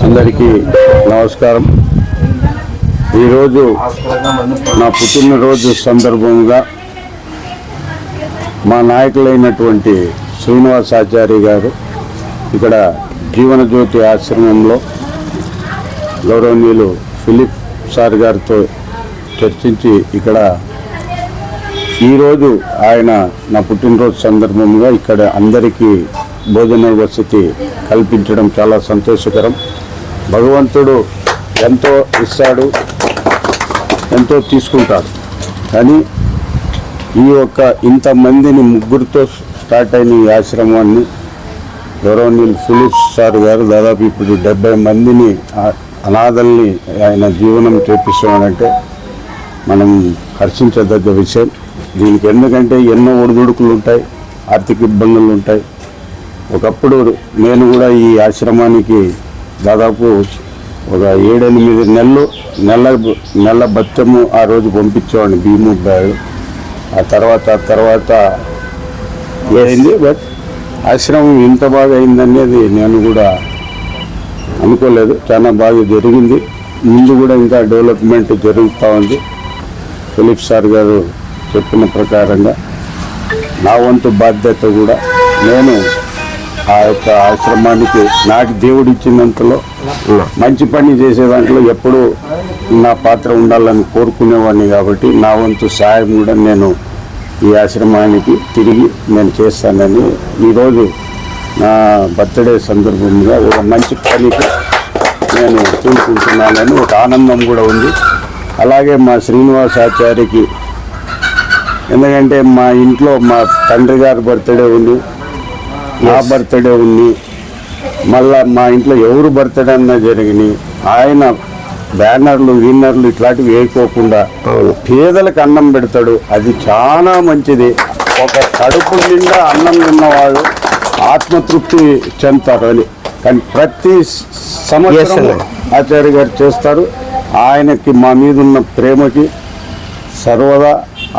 అందరికీ నమస్కారం. ఈరోజు నా పుట్టినరోజు సందర్భంగా మా నాయకులైనటువంటి శ్రీనివాసాచారి గారు ఇక్కడ జీవనజ్యోతి ఆశ్రమంలో గౌరవనీయులు ఫిలిప్ సార్ గారితో చర్చించి ఇక్కడ ఈరోజు ఆయన నా పుట్టినరోజు సందర్భంగా ఇక్కడ అందరికీ భోజన వసతి కల్పించడం చాలా సంతోషకరం. భగవంతుడు ఎంతో ఇస్తాడు, ఎంతో తీసుకుంటాడు. కానీ ఈ యొక్క ఇంతమందిని ముగ్గురితో స్టార్ట్ అయిన ఈ ఆశ్రమాన్ని గౌరవనీయులు ఫిలిప్స్ సార్ గారు దాదాపు ఇప్పుడు 70 మందిని అనాథల్ని ఆయన జీవనం చేపిస్తామనంటే మనం హర్షించదగ్గ విషయం. దీనికి ఎందుకంటే ఎన్నో ఒడిదుడుకులు ఉంటాయి, ఆర్థిక ఇబ్బందులు ఉంటాయి. ఒకప్పుడు నేను కూడా ఈ ఆశ్రమానికి దాదాపు ఒక 7-8 నెలల బత్తము ఆ రోజు పంపించేవాడిని, బియ్యము బ్యాగ్. ఆ తర్వాత అయింది. బట్ ఆశ్రమం ఇంత బాగా అయిందనేది నేను కూడా అనుకోలేదు. చాలా బాగా జరిగింది. ముందు కూడా ఇంకా డెవలప్మెంట్ జరుగుతూ ఉంది. ఫిలిప్ సార్ గారు చెప్పిన ప్రకారంగా నా వంతు బాధ్యత కూడా నేను ఆ యొక్క ఆశ్రమానికి నాకు దేవుడు ఇచ్చినంతలో మంచి పని చేసే దాంట్లో ఎప్పుడూ నా పాత్ర ఉండాలని కోరుకునేవాడిని. కాబట్టి నా వంతు సాయం కూడా నేను ఈ ఆశ్రమానికి తిరిగి నేను చేస్తానని ఈరోజు నా బర్త్డే సందర్భంగా ఒక మంచి పనికి నేను చూసుకుంటున్నానని ఒక ఆనందం కూడా ఉంది. అలాగే మా శ్రీనివాసాచారికి ఎందుకంటే మా ఇంట్లో మా తండ్రి గారి బర్త్డే ఉంది, నా బర్త్డే ఉంది, మళ్ళా మా ఇంట్లో ఎవరు బర్త్డే అన్నా జరిగినాయి. ఆయన బ్యానర్లు విన్నర్లు ఇట్లాంటివి వేయకోకుండా పేదలకు అన్నం పెడతాడు. అది చాలా మంచిది. ఒక కడుపు నిండా అన్నం తిన్నవాళ్ళు ఆత్మతృప్తి చెందుతారు అని. కానీ ప్రతి సంవత్సరం ఆచార్య గారు చేస్తారు. ఆయనకి మా మీద ఉన్న ప్రేమకి సర్వదా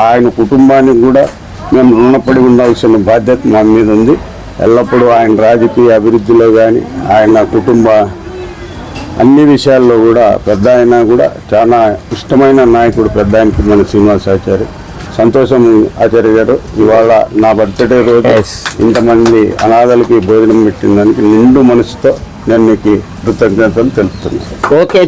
ఆయన కుటుంబానికి కూడా మేము రుణపడి ఉండాల్సిన బాధ్యత మా మీద ఉంది. ఎల్లప్పుడూ ఆయన రాజకీయ అభివృద్ధిలో కానీ ఆయన కుటుంబ అన్ని విషయాల్లో కూడా పెద్ద ఆయన కూడా చాలా ఇష్టమైన నాయకుడు పెద్ద ఆయనకి మన శ్రీనివాసాచారి. సంతోషం ఆచార్య గారు, ఇవాళ నా బర్త్డే రోజు ఇంతమంది అనాథలకి భోజనం పెట్టిన దానికి నిండు మనసుతో నేను మీకు కృతజ్ఞతలు తెలుపుతున్నాను. ఓకే.